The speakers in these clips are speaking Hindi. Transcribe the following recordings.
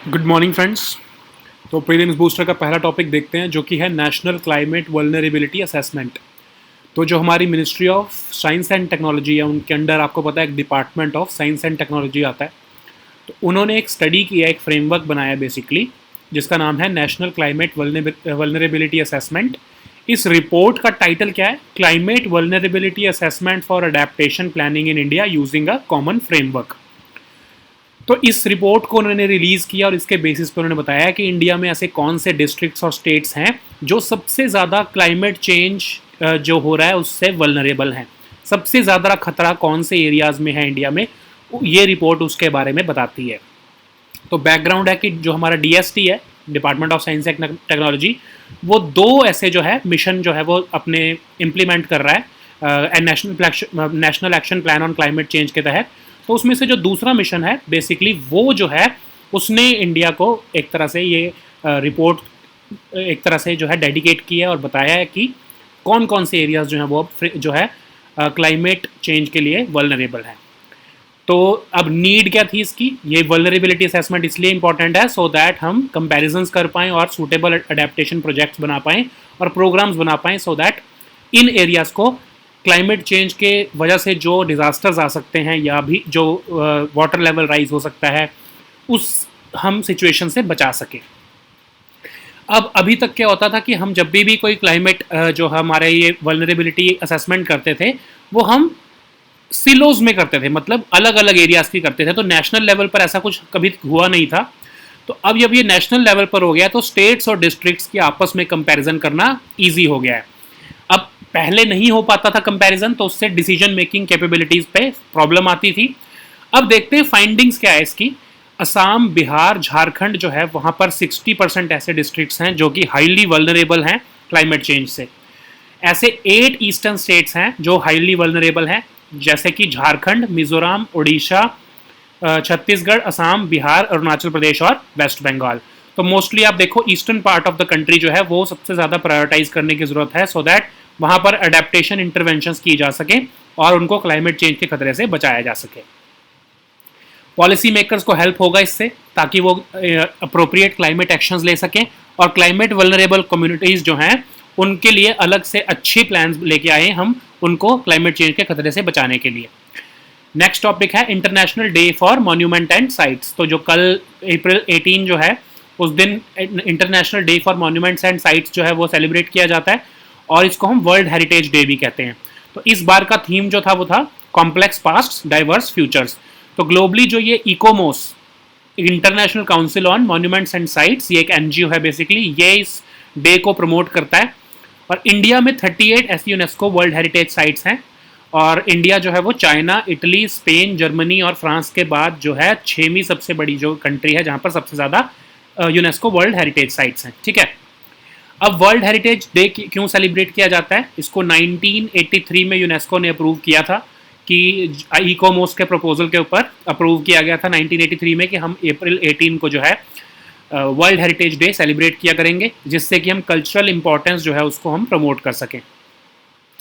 Good morning friends. तो प्रीलिम्स बूस्टर का पहला टॉपिक देखते हैं जो कि है नेशनल क्लाइमेट वल्नरेबिलिटी असेसमेंट। तो जो हमारी ministry of science and technology है उनके अंडर आपको पता है एक department of science and technology आता है। तो उन्होंने एक स्टडी किया, एक फ्रेमवर्क बनाया बेसिकली, जिसका नाम है नेशनल क्लाइमेट वल्नरेबिलिटी असेसमेंट। इस रिपोर्ट का टाइटल क्या है? Climate vulnerability assessment for adaptation planning in India using a common framework. तो इस रिपोर्ट को उन्होंने रिलीज़ किया और इसके बेसिस पर उन्होंने बताया कि इंडिया में ऐसे कौन से डिस्ट्रिक्ट्स और स्टेट्स हैं जो सबसे ज़्यादा क्लाइमेट चेंज जो हो रहा है उससे वल्नरेबल हैं। सबसे ज़्यादा खतरा कौन से एरियाज़ में है इंडिया में, ये रिपोर्ट उसके बारे में बताती है। तो बैकग्राउंड है कि जो हमारा डीएसटी है, department of science and technology, वो दो ऐसे जो है मिशन जो है वो अपने इम्प्लीमेंट कर रहा है national action plan on climate change के तहत। तो उसमें से जो दूसरा मिशन है बेसिकली वो जो है उसने इंडिया को एक तरह से ये रिपोर्ट एक तरह से जो है डेडिकेट किया है और बताया है कि कौन कौन से एरियाज जो हैं वो जो है क्लाइमेट चेंज के लिए वल्नरेबल हैं। तो अब नीड क्या थी इसकी? ये वल्नरेबिलिटी असेसमेंट इसलिए इंपॉर्टेंट है सो दैट हम कंपैरिजंस कर पाएँ और सूटेबल अडेप्टेशन प्रोजेक्ट्स बना पाएँ और प्रोग्राम्स बना पाएँ सो दैट इन एरियाज़ को क्लाइमेट चेंज के वजह से जो डिज़ास्टर्स आ सकते हैं या भी जो वाटर लेवल राइज हो सकता है उस हम सिचुएशन से बचा सकें। अब अभी तक क्या होता था कि हम जब भी कोई क्लाइमेट जो हमारे ये वल्नरेबिलिटी असेसमेंट करते थे वो हम सिलोज में करते थे, मतलब अलग अलग एरियाज़ की करते थे। तो नेशनल लेवल पर ऐसा कुछ कभी हुआ नहीं था। तो अब जब ये नेशनल लेवल पर हो गया तो स्टेट्स और डिस्ट्रिक्ट्स की आपस में कंपैरिजन करना ईजी हो गया है। अब पहले नहीं हो पाता था कंपैरिजन, तो उससे डिसीजन मेकिंग कैपेबिलिटीज़ पे प्रॉब्लम आती थी। अब देखते हैं फाइंडिंग्स क्या है इसकी। असम, बिहार, झारखंड जो है वहाँ पर 60% ऐसे डिस्ट्रिक्ट्स हैं जो कि हाईली वल्नरेबल हैं क्लाइमेट चेंज से। ऐसे 8 ईस्टर्न स्टेट्स हैं जो हाईली वल्नरेबल हैं, जैसे कि झारखंड, मिजोरम, उड़ीसा, छत्तीसगढ़, असम, बिहार, अरुणाचल प्रदेश और वेस्ट बंगाल। तो मोस्टली आप देखो eastern part of the country जो है वो सबसे ज़्यादा प्रायोरिटाइज करने की ज़रूरत है सो दैट वहाँ पर अडेप्टेशन इंटरवेंशंस की जा सके और उनको क्लाइमेट चेंज के खतरे से बचाया जा सके। पॉलिसी मेकर्स को हेल्प होगा इससे ताकि वो अप्रोप्रिएट क्लाइमेट एक्शंस ले सकें और क्लाइमेट वल्नरेबल कम्युनिटीज़ जो हैं उनके लिए अलग से अच्छे प्लान लेके आए हम उनको क्लाइमेट चेंज के खतरे से बचाने के लिए। नेक्स्ट टॉपिक है international day for monument and sites. तो जो कल अप्रैल 18 जो है उस दिन international day for monuments and sites जो है वो सेलिब्रेट किया जाता है और इसको हम वर्ल्ड हेरिटेज डे भी कहते हैं। तो इस बार का थीम जो था वो था कॉम्प्लेक्स पास्ट डाइवर्स फ्यूचर्स। तो ग्लोबली जो ये ICOMOS, international council on monuments and sites, ये एक एनजीओ है बेसिकली, ये इस डे को प्रमोट करता है। और इंडिया में 38 ऐसी यूनेस्को वर्ल्ड हेरिटेज साइट्स हैं और इंडिया जो है वो चाइना, इटली, स्पेन, जर्मनी और फ्रांस के बाद जो है 6वीं सबसे बड़ी जो कंट्री है जहाँ पर सबसे ज़्यादा यूनेस्को वर्ल्ड हेरिटेज साइट्स हैं। ठीक है, अब वर्ल्ड हेरिटेज डे क्यों सेलिब्रेट किया जाता है? इसको 1983 में यूनेस्को ने अप्रूव किया था कि इकोमोस के प्रपोजल के ऊपर अप्रूव किया गया था 1983 में कि हम अप्रैल 18 को जो है वर्ल्ड हेरिटेज डे सेलिब्रेट किया करेंगे, जिससे कि हम कल्चरल इंपॉर्टेंस जो है उसको हम प्रमोट कर सकें।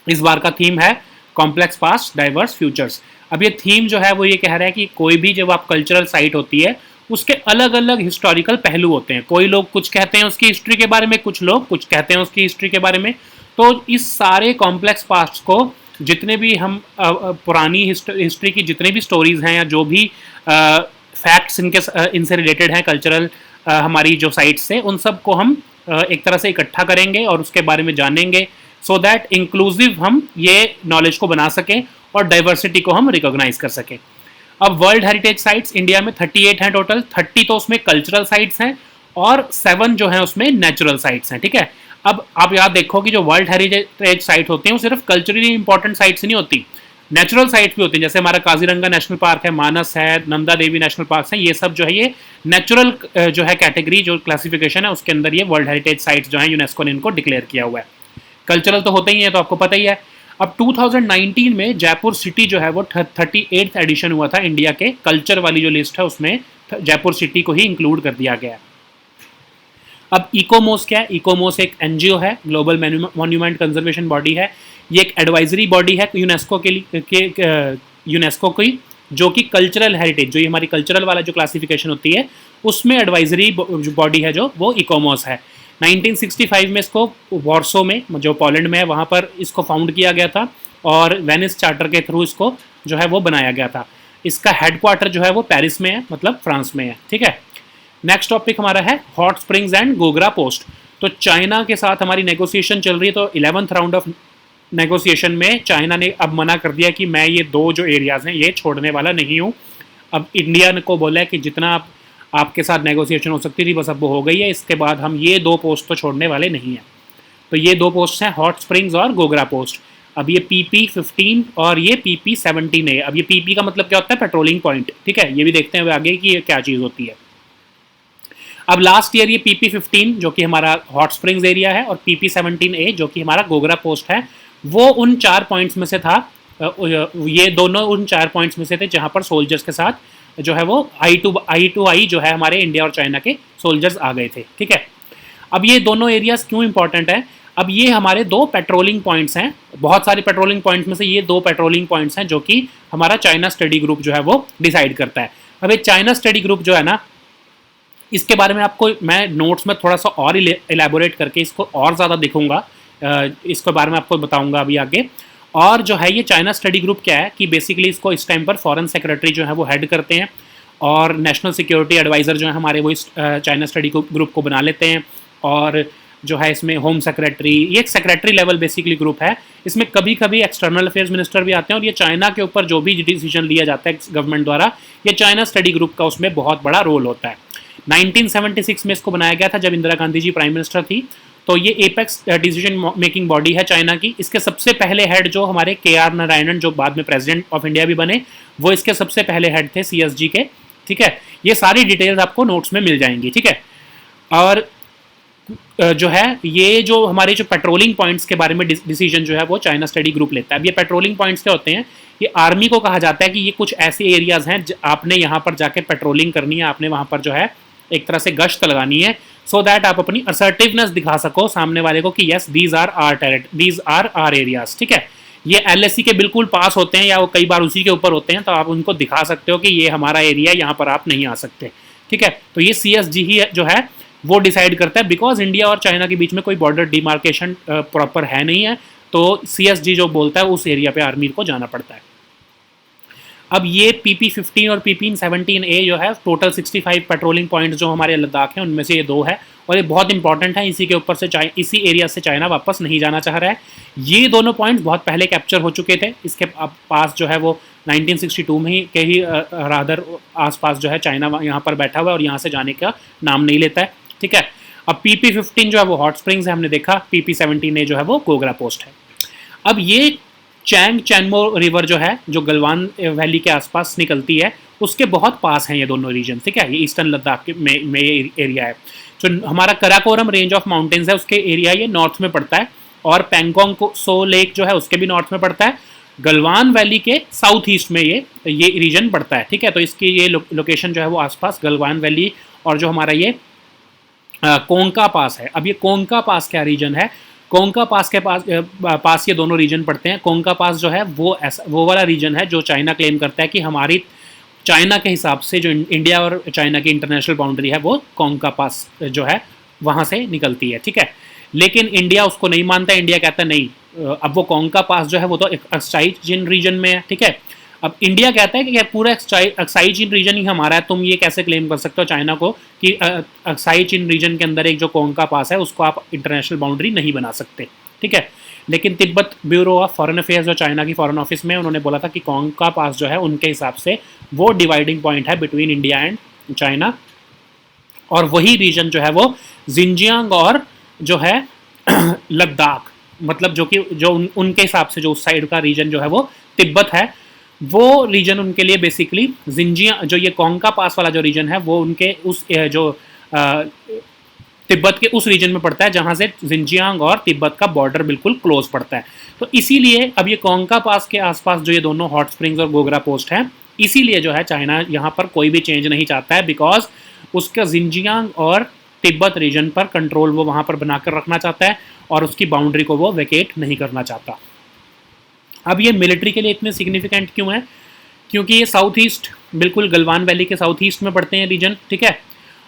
इस बार का थीम है कॉम्प्लेक्स पास्ट डाइवर्स फ्यूचर्स। अब ये थीम जो है वो ये कह रहा है कि कोई भी जब आप कल्चरल साइट होती है उसके अलग अलग हिस्टोरिकल पहलू होते हैं। कोई लोग कुछ कहते हैं उसकी हिस्ट्री के बारे में, कुछ लोग कुछ कहते हैं उसकी हिस्ट्री के बारे में। तो इस सारे कॉम्प्लेक्स पास्ट को जितने भी हम पुरानी हिस्ट्री की जितने भी स्टोरीज हैं या जो भी फैक्ट्स इनसे रिलेटेड हैं कल्चरल हमारी जो साइट्स से, उन सब को हम एक तरह से इकट्ठा करेंगे और उसके बारे में जानेंगे सो दैट इंक्लूसिव हम ये नॉलेज को बना सकें और डाइवर्सिटी को हम रिकॉग्नाइज कर सकें। अब वर्ल्ड हेरिटेज साइट्स इंडिया में 38 हैं टोटल। 30 तो उसमें कल्चरल साइट्स हैं और 7 जो हैं उसमें नेचुरल साइट्स हैं। ठीक है, अब आप याद देखो कि जो वर्ल्ड हेरिटेज साइट होती हैं वो सिर्फ कल्चरली इंपॉर्टेंट साइट्स नहीं होती, नेचुरल साइट्स भी होती हैं। जैसे हमारा काजीरंगा नेशनल पार्क है, मानस है, नंदा देवी नेशनल पार्क हैं, ये सब जो है ये नेचुरल जो है कैटेगरी जो क्लासिफिकेशन है उसके अंदर ये वर्ल्ड हेरिटेज साइट्स जो है यूनेस्को ने इनको डिक्लेयर किया हुआ है। कल्चरल तो होते ही है, तो आपको पता ही है। अब 2019 में जयपुर सिटी जो है वो 38th एडिशन हुआ था इंडिया के कल्चर वाली जो लिस्ट है उसमें जयपुर सिटी को ही इंक्लूड कर दिया गया। अब इकोमोस क्या है? इकोमोस एक एनजीओ है, ग्लोबल मॉन्यूमेंट कंजर्वेशन बॉडी है। ये एक एडवाइजरी बॉडी है यूनेस्को के लिए यूनेस्को की जो कि कल्चरल हेरिटेज, जो ये हमारी कल्चरल वाला जो क्लासिफिकेशन होती है उसमें एडवाइजरी बॉडी है जो वो इकोमॉस है। 1965 में इसको वॉर्सो में, जो पोलैंड में है, वहाँ पर इसको फाउंड किया गया था और वेनिस चार्टर के थ्रू इसको जो है वो बनाया गया था। इसका हेडक्वार्टर जो है वो पेरिस में है, मतलब फ्रांस में है। ठीक है, नेक्स्ट टॉपिक हमारा है hot springs and Gogra post. तो चाइना के साथ हमारी नेगोशिएशन चल रही है, तो 11th राउंड ऑफ नेगोशिएशन में चाइना ने अब मना कर दिया कि मैं ये दो जो एरियाज़ हैं ये छोड़ने वाला नहीं हूँ। अब इंडिया को बोला है कि जितना आपके साथ नेगोशिएशन हो सकती थी बस अब वो हो गई है, इसके बाद हम ये दो पोस्ट तो छोड़ने वाले नहीं हैं। तो ये दो पोस्ट हैं हॉट स्प्रिंग्स और गोगरा पोस्ट। अब ये PP-15 और ये PP-17 है। अब ये PP का मतलब क्या होता है? Patrolling point. ठीक है, ये भी देखते हैं आगे कि ये क्या चीज़ होती है। अब लास्ट ईयर ये PP-15 जो कि हमारा हॉट स्प्रिंग्स एरिया है और PP-17A जो कि हमारा गोगरा पोस्ट है, वो उन 4 पॉइंट्स में से था। ये दोनों उन 4 पॉइंट्स में से थे जहां पर सोल्जर्स के साथ जो है वो आई टू आई जो है हमारे इंडिया और चाइना के सोल्जर्स आ गए थे। ठीक है, अब ये दोनों एरियाज क्यों इंपॉर्टेंट है? अब ये हमारे दो पेट्रोलिंग पॉइंट्स हैं, बहुत सारे पेट्रोलिंग पॉइंट्स में से ये दो पेट्रोलिंग पॉइंट्स हैं जो कि हमारा चाइना स्टडी ग्रुप जो है वो डिसाइड करता है। अब ये चाइना स्टडी ग्रुप जो है ना, इसके बारे में आपको मैं नोट्स में थोड़ा सा और इलेबोरेट करके इसको और ज़्यादा दिखूंगा, इसके बारे में आपको बताऊंगा अभी आगे। और जो है ये चाइना स्टडी ग्रुप क्या है कि बेसिकली इसको इस टाइम पर फॉरेन सेक्रेटरी जो है वो हेड करते हैं और नेशनल सिक्योरिटी एडवाइज़र जो है हमारे वो इस चाइना स्टडी ग्रुप को बना लेते हैं। और जो है इसमें होम सेक्रेटरी, ये एक सेक्रेटरी लेवल बेसिकली ग्रुप है। इसमें कभी कभी एक्सटर्नल अफेयर्स मिनिस्टर भी आते हैं और ये चाइना के ऊपर जो भी डिसीजन लिया जाता है गवर्नमेंट द्वारा, ये चाइना स्टडी ग्रुप का उसमें बहुत बड़ा रोल होता है। 1976 में इसको बनाया गया था जब इंदिरा गांधी जी प्राइम मिनिस्टर थी। तो ये एपेक्स डिसीजन मेकिंग बॉडी है चाइना की। इसके सबसे पहले हेड जो हमारे KR नारायणन, जो बाद में प्रेसिडेंट ऑफ इंडिया भी बने, वो इसके सबसे पहले हेड थे CSG के। ठीक है, ये सारी डिटेल्स आपको नोट्स में मिल जाएंगी। ठीक है, और जो है ये जो हमारे जो पेट्रोलिंग पॉइंट्स के बारे में डिसीजन जो है वो चाइना स्टडी ग्रुप लेता है। अब ये पेट्रोलिंग पॉइंट्स क्या होते हैं? ये आर्मी को कहा जाता है कि ये कुछ ऐसे एरियाज हैं आपने यहाँ पर जाके पेट्रोलिंग करनी है, आपने वहाँ पर जो है एक तरह से गश्त लगानी है, सो दैट आप अपनी असर्टिवनेस दिखा सको सामने वाले को कि yes these are are areas. ठीक है, ये LAC के बिल्कुल पास होते हैं या वो कई बार उसी के ऊपर होते हैं, तो आप उनको दिखा सकते हो कि ये हमारा एरिया है, यहाँ पर आप नहीं आ सकते। ठीक है, तो ये CSG ही जो है वो डिसाइड करता है, बिकॉज इंडिया और चाइना के बीच में कोई बॉर्डर डिमार्केशन प्रॉपर है नहीं है, तो CSG जो बोलता है उस एरिया पे आर्मी को जाना पड़ता है। अब ये PP-15 और PP-17A जो है टोटल 65 पेट्रोलिंग पॉइंट्स जो हमारे लद्दाख हैं उनमें से ये दो है और ये बहुत इंपॉर्टेंट है। इसी के ऊपर से इसी एरिया से चाइना वापस नहीं जाना चाह रहा है। ये दोनों पॉइंट्स बहुत पहले कैप्चर हो चुके थे। इसके पास जो है वो 1962 में ही के ही रादर आसपास जो है चाइना यहाँ पर बैठा हुआ है और यहाँ से जाने का नाम नहीं लेता है। ठीक है, अब PP-15 जो है वो हॉट स्प्रिंग्स है, हमने देखा। PP-17A जो है वो गोगरा पोस्ट है। अब ये चैंगमो रिवर जो है, जो गलवान वैली के आसपास निकलती है, उसके बहुत पास हैं ये दोनों रीजन। ठीक है, ये ईस्टर्न लद्दाख में एरिया है। जो हमारा कराकोरम रेंज ऑफ माउंटेन्स है उसके एरिया ये नॉर्थ में पड़ता है और पैंगोंग सो लेक जो है उसके भी नॉर्थ में पड़ता है। गलवान वैली के साउथ ईस्ट में ये रीजन पड़ता है। ठीक है, तो इसकी ये लोकेशन जो है वो आसपास गलवान वैली और जो हमारा ये कोंका पास है। अब ये कोंका पास क्या रीजन है? कोंका पास के पास ये दोनों रीजन पड़ते हैं। कोंका पास जो है वो वाला रीजन है जो चाइना क्लेम करता है कि हमारी चाइना के हिसाब से जो इंडिया और चाइना की इंटरनेशनल बाउंड्री है वो कोंका पास जो है वहाँ से निकलती है। ठीक है, लेकिन इंडिया उसको नहीं मानता। इंडिया कहता है नहीं, अब वो कोंका पास जो है वो तो एक्साई चीन रीजन में है। ठीक है, अब इंडिया कहता है कि पूरा एक्साई चीन रीजन ही हमारा है, तुम ये कैसे क्लेम कर सकते हो चाइना को कि एक्साई चीन रीजन के अंदर एक जो कोंका पास है उसको आप इंटरनेशनल बाउंड्री नहीं बना सकते। ठीक है, लेकिन Tibet bureau of foreign affairs जो चाइना की फॉरेन ऑफिस में, उन्होंने बोला था कि कोंका पास जो है उनके हिसाब से वो डिवाइडिंग पॉइंट है बिटवीन इंडिया एंड चाइना, और वही रीजन जो है वो जिंजियांग और जो है लद्दाख, मतलब जो उनके हिसाब से जो उस साइड का रीजन जो है वो तिब्बत है, वो रीजन उनके लिए बेसिकली जिंजियांग, जो ये कोंका पास वाला जो रीजन है वो उनके उस जो तिब्बत के उस रीजन में पड़ता है जहां से जिंजियांग और तिब्बत का बॉर्डर बिल्कुल क्लोज पड़ता है। तो इसीलिए अब ये कोंका पास के आसपास जो ये दोनों हॉट स्प्रिंग्स और गोगरा पोस्ट हैं, इसीलिए जो है चाइना यहाँ पर कोई भी चेंज नहीं चाहता है, बिकॉज उसका जिंजियांग और तिब्बत रीजन पर कंट्रोल वो वहाँ पर बनाकर रखना चाहता है और उसकी बाउंड्री को वो वेकेट नहीं करना चाहता। अब ये मिलिट्री के लिए इतने सिग्निफिकेंट क्यों है? क्योंकि ये साउथ ईस्ट, बिल्कुल गलवान वैली के साउथ ईस्ट में पड़ते हैं रीजन, ठीक है।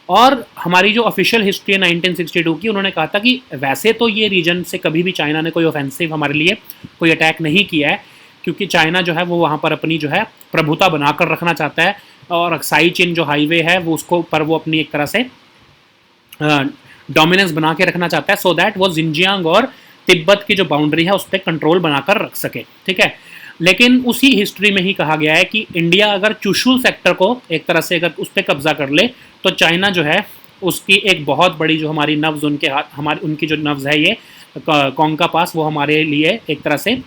और हमारी जो ऑफिशियल हिस्ट्री है 1962 की, उन्होंने कहा था कि वैसे तो ये रीजन से कभी भी चाइना ने कोई ऑफेंसिव हमारे लिए कोई अटैक नहीं किया है, क्योंकि चाइना जो है वो वहाँ पर अपनी जो है प्रभुता बनाकर रखना चाहता है, और साई चीन जो हाईवे है वो उसको पर वो अपनी एक तरह से डोमिनेंस बना के रखना चाहता है, सो दैट वो जिंजियांग और तिब्बत की जो बाउंड्री है उस पर कंट्रोल बनाकर रख सके, ठीक है। लेकिन उसी हिस्ट्री में ही कहा गया है कि इंडिया अगर चुशुल सेक्टर को एक तरह से अगर उस पर कब्जा कर ले, तो चाइना जो है उसकी एक बहुत बड़ी जो हमारी नब्ज उनके हाथ, हमारी उनकी जो नब्ज है ये कोंका पास, वो हमारे लिए एक तरह से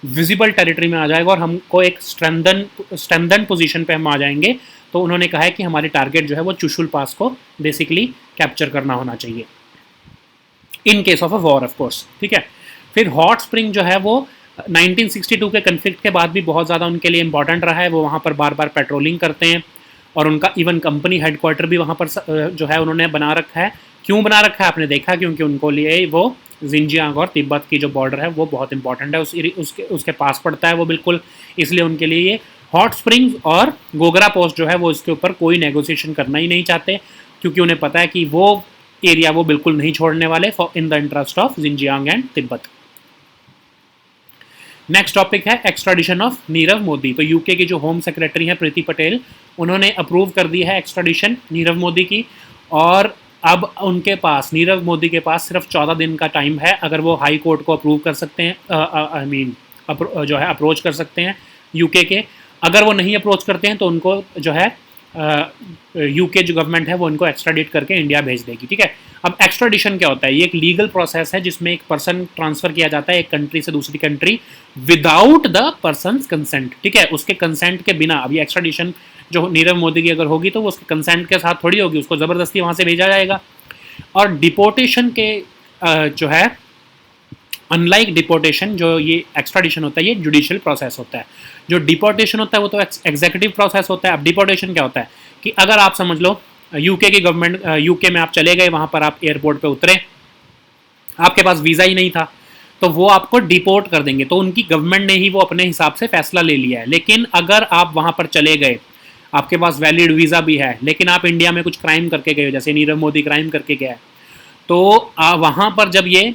विजिबल टेरिटरी में आ जाएगा और हमको एक स्ट्रेंथन पोजीशन पे हम आ जाएंगे। तो उन्होंने कहा है कि हमारी टारगेट जो है वो चुशुल पास को बेसिकली कैप्चर करना होना चाहिए in case of a war, of course, ठीक है। फिर हॉट स्प्रिंग जो है वो 1962 के कन्फ्लिक्ट के बाद भी बहुत ज़्यादा उनके लिए इंपॉर्टेंट रहा है। वो वहाँ पर बार बार पेट्रोलिंग करते हैं और उनका इवन कंपनी हेडक्वार्टर भी वहाँ पर जो है उन्होंने बना रखा है। क्यों बना रखा है आपने देखा, क्योंकि उनको लिए वो जिंजियांग और तिब्बत की जो बॉर्डर है वो बहुत इंपॉर्टेंट है, उसके पास पड़ता है वो बिल्कुल, इसलिए उनके लिए ये हॉट स्प्रिंग्स और गोगरा पोस्ट जो है वो इसके ऊपर कोई नेगोशिएशन करना ही नहीं चाहते, क्योंकि उन्हें पता है कि वो एरिया वो बिल्कुल नहीं छोड़ने वाले in the interest of Xinjiang and Tibet. Next topic है एक्स्ट्राडिशन ऑफ नीरव मोदी। तो यूके की जो होम सेक्रेटरी है प्रीति पटेल, उन्होंने अप्रूव कर दी है एक्स्ट्राडिशन नीरव मोदी की, और अब उनके पास, नीरव मोदी के पास सिर्फ 14 दिन का टाइम है, अगर वो हाई कोर्ट को अप्रूव कर सकते हैं, जो है अप्रोच कर सकते हैं यूके के। अगर वो नहीं अप्रोच करते हैं तो उनको जो है यूके जो गवर्नमेंट है वो उनको एक्स्ट्राडिट करके इंडिया भेज देगी, ठीक है। अब एक्स्ट्राडिशन क्या होता है, ये एक लीगल प्रोसेस है जिसमें एक पर्सन ट्रांसफर किया जाता है एक कंट्री से दूसरी country without the person consent, ठीक है, उसके कंसेंट के बिना। अभी एक्स्ट्राडिशन जो नीरव मोदी की अगर होगी तो वो उसके कंसेंट के साथ थोड़ी होगी, उसको ज़बरदस्ती वहाँ से भेजा जाएगा। और डिपोर्टेशन के जो है, अनलाइक डिपोर्टेशन, जो ये एक्स्ट्राडिशन होता है ये जुडिशियल प्रोसेस होता है। जो डिपोर्टेशन होता है वो तो एग्जीक्यूटिव प्रोसेस होता है। अब डिपोर्टेशन क्या होता है कि अगर आप समझ लो यूके की गवर्नमेंट, यूके में आप चले गए, वहाँ पर आप एयरपोर्ट पे उतरे, आपके पास वीज़ा ही नहीं था, तो वो आपको डिपोर्ट कर देंगे। तो उनकी गवर्नमेंट ने ही वो अपने हिसाब से फैसला ले लिया है। लेकिन अगर आप वहाँ पर चले गए, आपके पास वैलिड वीज़ा भी है, लेकिन आप इंडिया में कुछ क्राइम करके गए, जैसे नीरव मोदी क्राइम करके गया है, तो वहाँ पर जब ये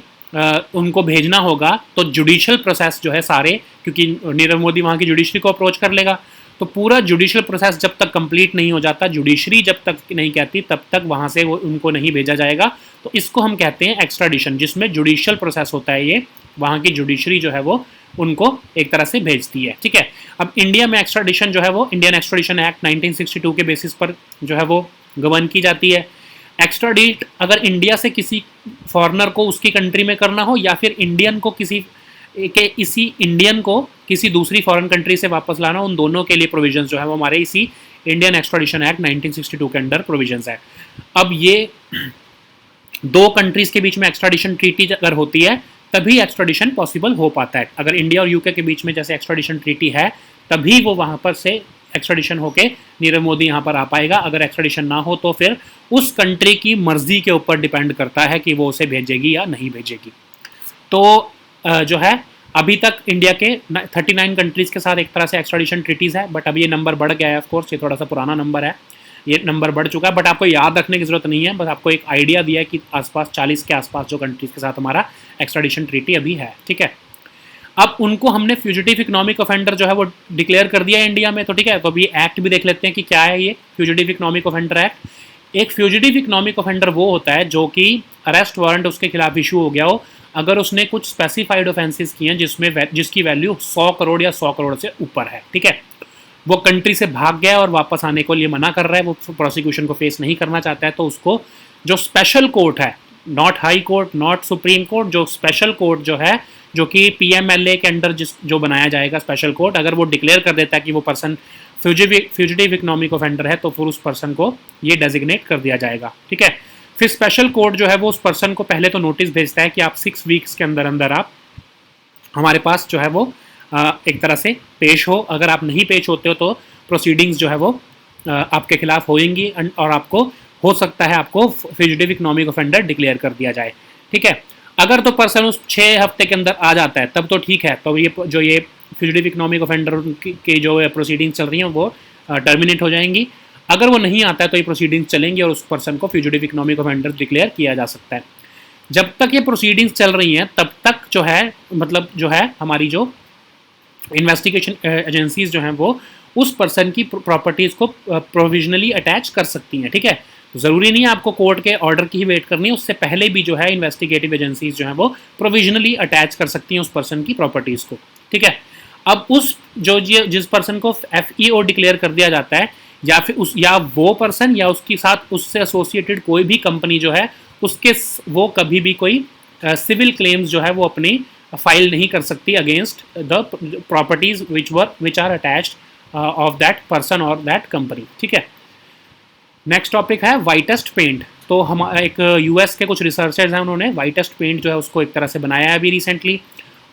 उनको भेजना होगा तो जुडिशियल प्रोसेस जो है सारे, क्योंकि नीरव मोदी वहाँ की जुडिशरी को अप्रोच कर लेगा, तो पूरा जुडिशियल प्रोसेस जब तक कंप्लीट नहीं हो जाता, जुडिशरी जब तक नहीं कहती, तब तक वहाँ से वो उनको नहीं भेजा जाएगा। तो इसको हम कहते हैं एक्स्ट्राडिशन, जिसमें जुडिशियल प्रोसेस होता है, ये वहाँ की जुडिशरी जो है वो उनको एक तरह से भेजती है, ठीक है। अब इंडिया में एक्स्ट्राडिशन जो है वो इंडियन एक्स्ट्राडिशन एक्ट 1962 के बेसिस पर जो है वो गवर्न की जाती है। एक्स्ट्राडिट अगर इंडिया से किसी फॉरेनर को उसकी कंट्री में करना हो, या फिर इंडियन को इसी इंडियन को किसी दूसरी फॉरेन कंट्री से वापस लाना, उन दोनों के लिए प्रोविजंस जो है वो हमारे इसी इंडियन एक्स्ट्राडिशन एक्ट 1962 के अंडर प्रोविजंस है। अब ये दो कंट्रीज के बीच में एक्स्ट्राडिशन ट्रीटी अगर होती है तभी एक्स्ट्राडिशन पॉसिबल हो पाता है। अगर इंडिया और यूके के बीच में जैसे एक्स्ट्राडिशन ट्रीटी है, तभी वो वहाँ पर से एक्स्ट्राडिशन होके नीरव मोदी यहाँ पर आ पाएगा। अगर एक्स्ट्राडिशन ना हो तो फिर उस कंट्री की मर्जी के ऊपर डिपेंड करता है कि वो उसे भेजेगी या नहीं भेजेगी। तो जो है अभी तक इंडिया के 39 कंट्रीज़ के साथ एक तरह से एक्स्ट्राडिशन ट्रीटीज़ है, बट अब ये नंबर बढ़ गया है। ऑफ कोर्स ये थोड़ा सा पुराना नंबर है, ये नंबर बढ़ चुका है, बट आपको याद रखने की ज़रूरत नहीं है, बस आपको एक आइडिया दिया है कि आसपास 40 के आसपास जो कंट्रीज़ के साथ हमारा एक्स्ट्राडिशन ट्रीटी अभी है, ठीक है। अब उनको हमने फ्यूजिटिव इकोनॉमिक ऑफेंडर जो है वो डिक्लेयर कर दिया है इंडिया में, तो ठीक है। तो अभी एक्ट भी देख लेते हैं कि क्या है ये फ्यूजिटिव इकोनॉमिक ऑफेंडर एक्ट। एक फ्यूजिटिव इकोनॉमिक ऑफेंडर वो होता है जो कि अरेस्ट वारंट उसके खिलाफ इशू हो गया हो अगर उसने कुछ स्पेसिफाइड ऑफेंसेस किए हैं जिसकी वैल्यू 100 करोड़ या 100 करोड़ से ऊपर है, ठीक है। वो कंट्री से भाग गया और वापस आने को लिए मना कर रहा है, वो प्रोसिक्यूशन को फेस नहीं करना चाहता है, तो उसको जो स्पेशल कोर्ट है, not high court, not supreme court, जो स्पेशल कोर्ट जो है, जो कि PMLA के अंडर जो बनाया जाएगा स्पेशल कोर्ट, अगर वो डिक्लेयर कर देता है कि वो पर्सन फ्यूजिटिव इकोनॉमिक ऑफेंडर है, तो फिर उस पर्सन को ये डेजिग्नेट कर दिया जाएगा, ठीक है। फिर स्पेशल कोर्ट जो है वो उस पर्सन को पहले तो नोटिस भेजता है कि आप 6 वीक्स के अंदर अंदर आप हमारे पास जो है वो एक तरह से पेश हो। अगर आप नहीं पेश होते हो तो प्रोसीडिंग्स जो है वो आपके खिलाफ होंगी और आपको हो सकता है आपको फ्यूजिटिव इकोनॉमिक ऑफेंडर डिक्लेयर कर दिया जाए, ठीक है। अगर तो पर्सन उस 6 हफ्ते के अंदर आ जाता है तब तो ठीक है, तो ये फ्यूजिटिव इकोनॉमिक ऑफेंडर के जो प्रोसीडिंग्स चल रही हैं वो टर्मिनेट हो जाएंगी। अगर वो नहीं आता है तो ये प्रोसीडिंग्स चलेंगी और उस पर्सन को फ्यूजिटिव इकोनॉमिक ऑफेंडर डिक्लेयर किया जा सकता है। जब तक ये प्रोसीडिंग्स चल रही हैं तब तक जो है मतलब जो है हमारी जो इन्वेस्टिगेशन एजेंसीज जो हैं वो उस पर्सन की प्रॉपर्टीज़ को प्रोविजनली अटैच कर सकती हैं। ठीक है, तो ज़रूरी नहीं है आपको कोर्ट के ऑर्डर की ही वेट करनी है, उससे पहले भी जो है इन्वेस्टिगेटिव एजेंसीज जो हैं वो प्रोविजनली अटैच कर सकती हैं उस पर्सन की प्रॉपर्टीज़ को। ठीक है, अब उस जो जिस पर्सन को FEO डिक्लेयर कर दिया जाता है या फिर उस या वो पर्सन या उसके साथ उससे एसोसिएटेड कोई भी कंपनी जो है उसके वो कभी भी कोई सिविल क्लेम्स जो है वो अपनी फाइल नहीं कर सकती against the properties which are attached of that person और दैट कंपनी। ठीक है, नेक्स्ट टॉपिक है वाइटेस्ट पेंट। तो हम एक US के कुछ रिसर्चर्स हैं, उन्होंने वाइटेस्ट पेंट जो है उसको एक तरह से बनाया है अभी रिसेंटली,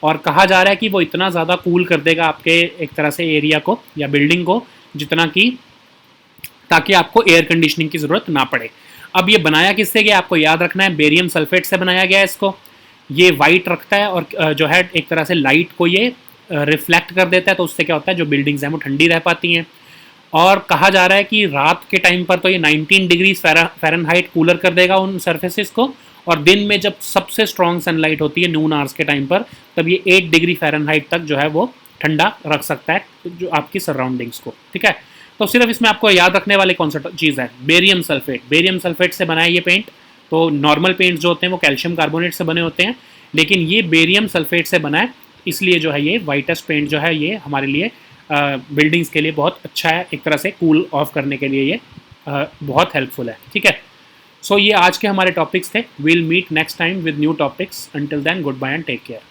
और कहा जा रहा है कि वो इतना ज़्यादा कूल कर देगा आपके एक तरह से एरिया को या बिल्डिंग को जितना कि ताकि आपको एयर कंडीशनिंग की ज़रूरत ना पड़े। अब ये बनाया किससे गया आपको याद रखना है, बेरियम सल्फेट से बनाया गया है इसको। ये वाइट रखता है और जो है एक तरह से लाइट को ये रिफ्लेक्ट कर देता है, तो उससे क्या होता है जो बिल्डिंग्स हैं वो ठंडी रह पाती हैं। और कहा जा रहा है कि रात के टाइम पर तो ये 19 डिग्री फ़ारेनहाइट कूलर कर देगा उन सर्फेसिस को, और दिन में जब सबसे स्ट्रॉन्ग सनलाइट होती है नून आवर्स के टाइम पर तब ये 8 डिग्री फ़ारेनहाइट तक जो है वो ठंडा रख सकता है जो आपकी सराउंडिंग्स को। ठीक है, तो सिर्फ इसमें आपको याद रखने वाले कौन सा चीज़ है, बेरियम सल्फेट। बेरियम सल्फेट से बना है ये पेंट। तो नॉर्मल पेंट्स जो होते हैं वो कैल्शियम कार्बोनेट से बने होते हैं, लेकिन ये बेरियम सल्फेट से बना है, इसलिए जो है ये वाइटेस्ट पेंट जो है ये हमारे लिए बिल्डिंग्स के लिए बहुत अच्छा है, एक तरह से कूल ऑफ करने के लिए ये बहुत हेल्पफुल है। ठीक है, सो ये आज के हमारे टॉपिक्स थे। We'll meet next time with new topics. Until then good bye and take care.